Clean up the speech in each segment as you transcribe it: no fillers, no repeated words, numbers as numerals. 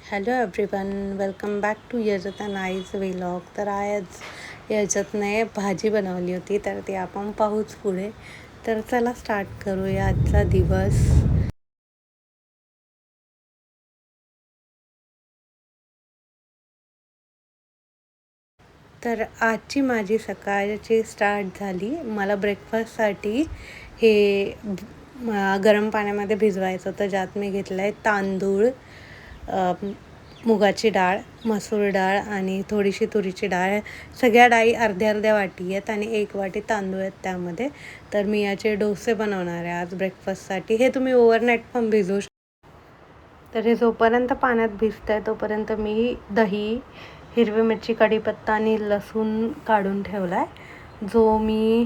Hello everyone, welcome back to Yajat and आईज vlog. तर आज यजतने भाजी बनवली होती, तर ती आपण पाहूच पुढे. तर चला स्टार्ट करूया आजचा दिवस. तर आजची माझी सकाळची स्टार्ट झाली. मला ब्रेकफास्टसाठी हे गरम पाण्यामध्ये भिजवायचं होतं, ज्यात मी घेतलं आहे तांदूळ, मुगाची डाळ, मसूर डाळ आणि थोडीशी तुरीची डाळ. सगळ्या डाळी अर्ध्या अर्ध्या वाटी आहेत आणि 1 वाटी तांदूळ आहेत त्यामध्ये. तर मी याचे डोसे बनवणार आहे आज ब्रेकफास्टसाठी. हे तुम्ही ओव्हरनाईट पण भिजवू शकता. तर हे जोपर्यंत पाण्यात भिजतं आहे तोपर्यंत मी दही, हिरवी मिरची, कढीपत्ता आणि लसूण काढून ठेवला आहे. जो मी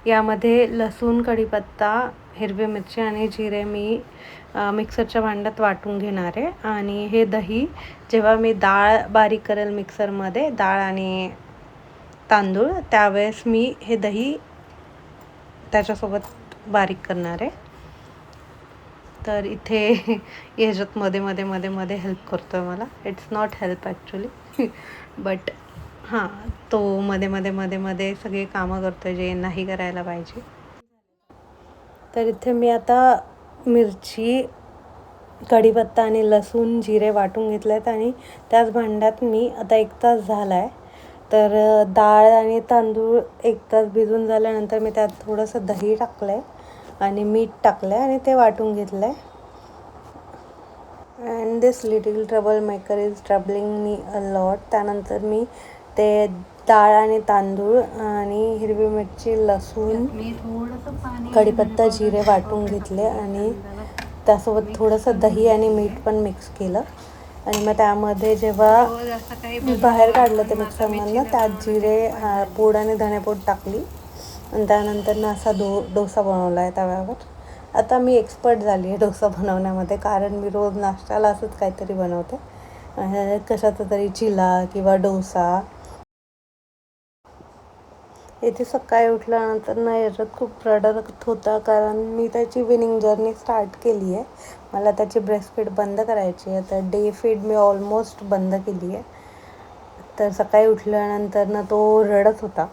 यामध्ये लसूण, कढीपत्ता, हिरवी मिरची आणि जिरे मी मिक्सरच्या भांड्यात वाटून घेणार आहे. आणि हे दही जेव्हा मी डाळ बारीक करेल मिक्सरमध्ये, डाळ आणि तांदूळ, त्यावेळेस मी हे दही त्याच्यासोबत बारीक करणार आहे. तर इथे याच्यात मध्ये हेल्प करतो आहे मला. It's not help actually, but हां, तो मध्ये सगळे कामं करतो आहे जे नाही करायला पाहिजे. तर इथे मी आता मिरची, कढीपत्ता आणि लसूण, जिरे वाटून घेतले आहेत आणि त्याच भांड्यात मी आता 1 तास झाला आहे. तर डाळ आणि तांदूळ 1 तास भिजून झाल्यानंतर मी त्यात थोडंसं दही टाकलं आहे आणि मीठ टाकलं आहे आणि ते वाटून घेतलं आहे. And this little trouble maker is troubling me a lot. त्यानंतर मी ते डाळ आणि तांदूळ आणि हिरवी मिरची, लसूण, कढीपत्ता, जिरे वाटून घेतले आणि त्यासोबत थोडंसं दही आणि मीठ पण मिक्स केलं. आणि मग त्यामध्ये जेव्हा मी बाहेर काढलं ते मिक्सरमधनं, त्यात जिरे पूड आणि धणेपूड टाकली आणि त्यानंतर असा डोसा बनवला आहे तव्यावर. आता मी एक्सपर्ट झाली आहे डोसा बनवण्यामध्ये, कारण मी रोज नाश्त्याला असंच काहीतरी बनवते, कशाचा तरी चिला किंवा डोसा. इथे सकाळी उठल्यानंतर ना याच्यात खूप रडत होता, कारण मी त्याची विनिंग जर्नी स्टार्ट केली आहे. मला त्याची ब्रेस्ट फीड बंद करायची आहे. तर डे फीड मी ऑलमोस्ट बंद केली आहे. तर सकाळी उठल्यानंतर ना तो रडत होता.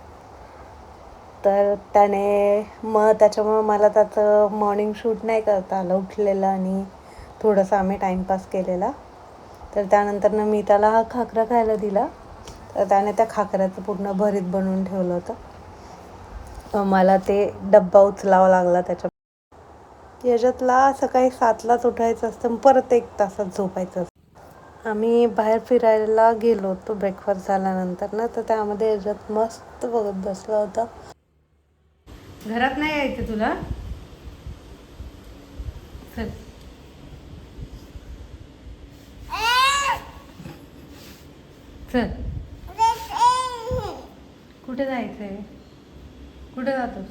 तर त्याच्यामुळं मला त्याचं मॉर्निंग शूट नाही करता आलं. उठलेलं आणि थोडंसं आम्ही टाईमपास केलेला. तर त्यानंतर मी त्याला हा खाकरा खायला दिला. तर त्याने त्या खाकऱ्याचं पूर्ण भरीत बनवून ठेवलं होतं. मला ते डब्बा उचलावा लागला त्याच्या. याच्यातला सकाळी 7लाच उठायचं असतं, परत 1 तासात झोपायचं असतं. आम्ही बाहेर फिरायला गेलो होतो ब्रेकफास्ट झाल्यानंतर ना, तर त्यामध्ये याच्यात मस्त बघत बसला होता. घरात नाही यायचं तुला? चल. चल. कुठे जायचंय? कुठे जातोस?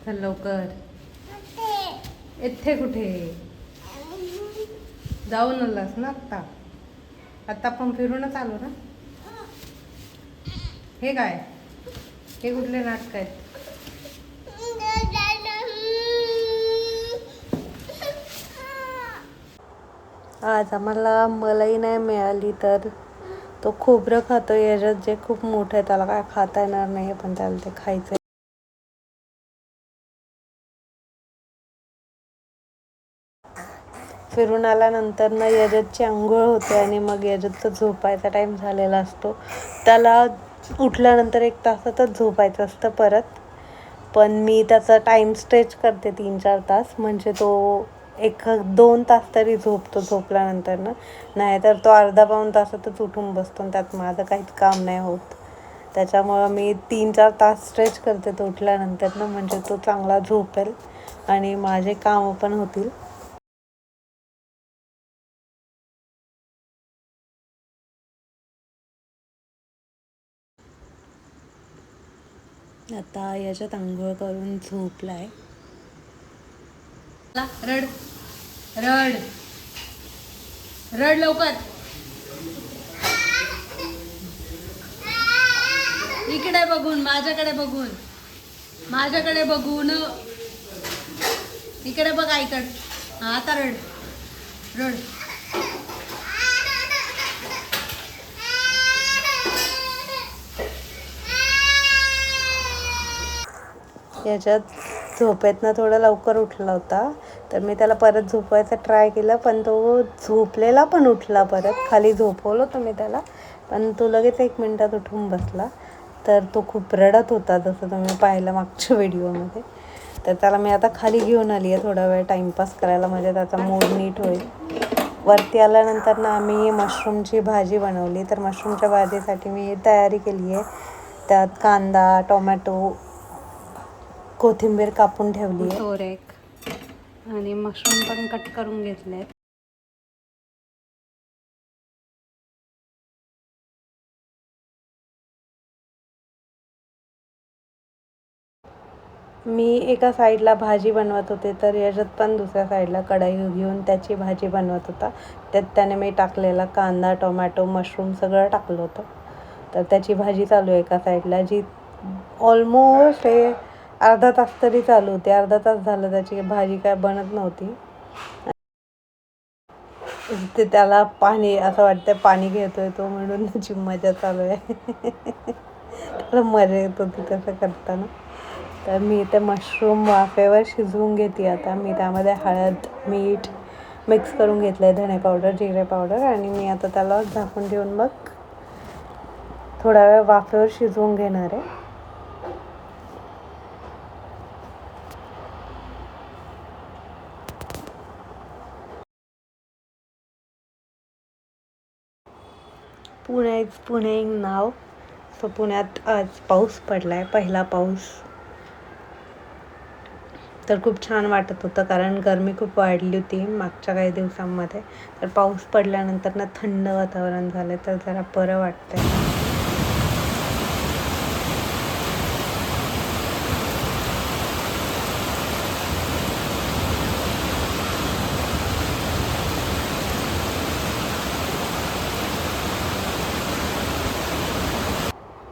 चल लवकर. इथे कुठे जाऊन आलास ना आता आपण फिरूनच आलो ना. हे काय, हे कुठले नाटक आहेत? आज आम्हाला मलाई नाही मिळाली, तर तो खोबरं खातो. याच्यात जे खूप मोठं आहे त्याला काय खाता येणार नाही, पण त्याला ते खायचं. फिरून आल्यानंतर ना यजतची आंघोळ होते आणि मग यजतचा झोपायचा टाईम झालेला असतो. त्याला उठल्यानंतर 1 तासातच झोपायचं असतं परत. पण मी त्याचा टाईम स्ट्रेच करते 3-4 तास, म्हणजे तो 1-2 तास तरी झोपतो झोपल्यानंतर ना. नाहीतर तो अर्धा-पाऊण तासातच उठून बसतो आणि त्यात माझं काहीच काम नाही होत. त्याच्यामुळं मी 3-4 तास स्ट्रेच करते तो उठल्यानंतर ना, म्हणजे तो चांगला झोपेल आणि माझे कामं पण होतील. आता याच्यात आंघोळ करून झोपलाय. रड रड रड लवकर. इकडे बघून, माझ्याकडे बघून इकडे बघ आईकडे. आता रड रड. याच्यात झोपेतनं थोडा लवकर उठला होता, तर मी त्याला परत झोपवायचा ट्राय केला, पण तो झोपलेला पण उठला. परत खाली झोपवलं होतं मी त्याला, पण तो लगेच 1 मिनटात उठून बसला. तर तो खूप रडत होता, जसं तुम्ही पाहिलं मागच्या व्हिडिओमध्ये. तर त्याला मी आता खाली घेऊन आली आहे थोडा वेळ टाईमपास करायला, म्हणजे त्याचा मूड नीट होईल. वरती आल्यानंतर ना आम्ही मशरूमची भाजी बनवली. तर मशरूमच्या भाजीसाठी मी तयारी केली आहे. त्यात कांदा, टोमॅटो, कोथिंबीर कापून ठेवली आहे, तोरेक, आणि मशरूम पण कट करून घेतले. मी एका साईडला भाजी बनवत होते, तर याच्यात पण दुसऱ्या साईडला कढई घेऊन त्याची भाजी बनवत होता. त्याने मी टाकलेला कांदा, टोमॅटो, मशरूम सगळं टाकलं होतं. तर त्याची भाजी चालू आहे एका साईडला, जी ऑलमोस्ट अर्धा तास तरी चालू होती. अर्धा तास झालं त्याची भाजी काय बनत नव्हती. ते त्याला पाणी असं वाटतं पाणी घेतोय तो, म्हणून त्याची मजा चालू आहे. त्याला मजा येत होती तसं करताना. तर मी ते मशरूम वाफेवर शिजवून घेते. आता मी त्यामध्ये हळद, मीठ मिक्स करून घेतलं आहे, धणे पावडर, जिरे पावडर, आणि मी आता त्याला झाकून ठेवून मग थोडा वेळ वाफेवर शिजवून घेणार आहे. पुणे इज पुणेइंग नाव. सो पुण्यात आज पाऊस पडला आहे, पहिला पाऊस. तर खूप छान वाटत होतं, कारण गरमी खूप वाढली होती मागच्या काही दिवसांमध्ये. तर पाऊस पडल्यानंतर ना थंड वातावरण झालं, तर जरा बरं वाटतंय.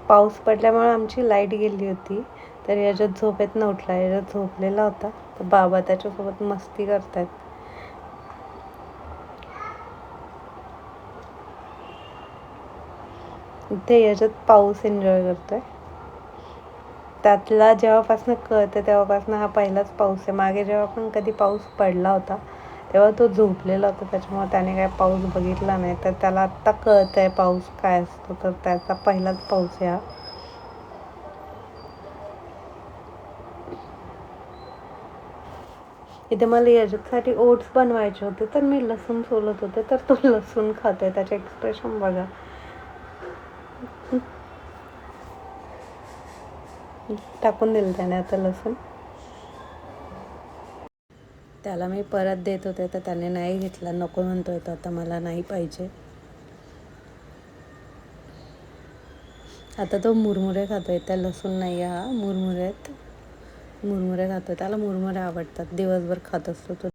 पाऊस पडल्यामुळे आमची लाईट गेली होती. तर याच्यात झोपेतनं उठला, याच्यात झोपलेला होता. तर बाबा त्याच्यासोबत मस्ती करतात. इथे याच्यात पाऊस एन्जॉय करतोय. त्यातला जेव्हापासनं कळतं तेव्हापासनं हा पहिलाच पाऊस आहे. मागे जेव्हा पण कधी पाऊस पडला होता तेव्हा तो झोपलेला होता, त्याच्यामुळे त्याने काय पाऊस बघितला नाही. तर त्याला आत्ता कळतं आहे पाऊस काय असतो, तर त्याचा पहिलाच पाऊस आहे हा. इथे मला याच्यासाठी ओट्स बनवायचे होते, तर मी लसूण सोलत होते, तर तो लसूण खातोय. त्याचे एक्सप्रेशन बघा. टाकून दिलं त्याने आता लसूण. त्याला मी परत देत होते, तर त्याने नाही घेतला, नको म्हणतोय तो आता, मला नाही पाहिजे. आता तो मुरमुरे खातोय. त्या लसूण नाही आहे हा, मुरमुरे आहेत. मुरमुरे खातोय, त्याला मुरमुरे आवडतात, दिवसभर खात असतो तो.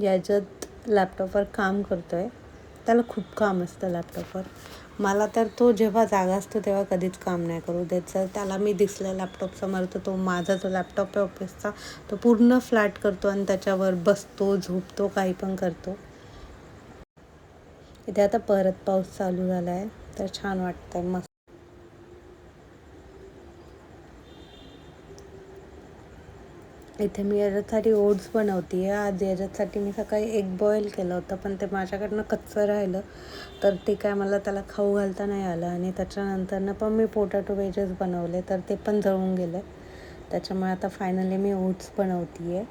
याच्यात लॅपटॉपवर काम करतोय. त्याला खूप काम असतं लॅपटॉपवर. मला तर तो जेव्हा जागा असतो तेव्हा कधीच काम नाही करू देत. जर त्याला मी दिसलं लॅपटॉपसमोर, तर तो माझा जो लॅपटॉप आहे ऑफिसचा, तो पूर्ण फ्लॅट करतो आणि त्याच्यावर बसतो, झोपतो, काही पण करतो. इथे आता परत पाऊस चालू झाला आहे, तर छान वाटतंय, मस्त. इथे मी याच्यासाठी ओट्स बनवते आहे. आज याच्यासाठी मी सकाळी एग बॉईल केलं होतं, पण ते माझ्याकडनं कच्चं राहिलं, तर ते काय मला त्याला खाऊ घालता नाही आलं. आणि त्याच्यानंतरनं पण मी पोटॅटो वेजेस बनवले, तर ते पण जळून गेले. त्याच्यामुळे आता फायनली मी ओट्स बनवते आहे.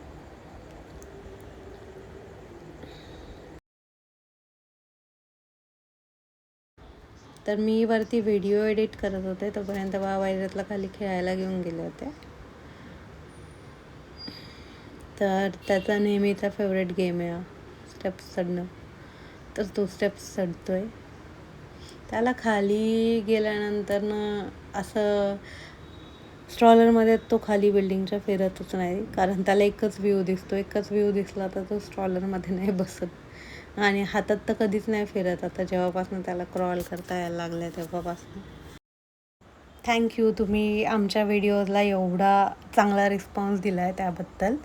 तर मी वरती व्हिडिओ एडिट करत होते, तोपर्यंत बाबा याच्यातला खाली खेळायला घेऊन गेले होते. तर त्याचा नेहमीचा फेवरेट गेम आहे स्टेप्स चढणं. तर तो स्टेप्स चढतोय. त्याला खाली गेल्यानंतर ना असं स्ट्रॉलरमध्ये तो खाली बिल्डिंगच्या फिरतच नाही, कारण त्याला एकच व्ह्यू दिसतो. एकच व्ह्यू दिसला तर तो स्ट्रॉलरमध्ये नाही बसत, आणि हातात तर कधीच नाही फिरत. आता जेव्हापासून त्याला क्रॉल करता यायला लागलं तेव्हापासून. थँक्यू, तुम्ही आमच्या व्हिडिओजला एवढा चांगला रिस्पॉन्स दिला आहे त्याबद्दल.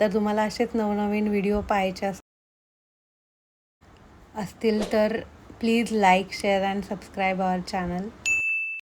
तर तुम्हाला असेच नवनवीन व्हिडिओ पाहायचे असतील तर please like share and subscribe our channel.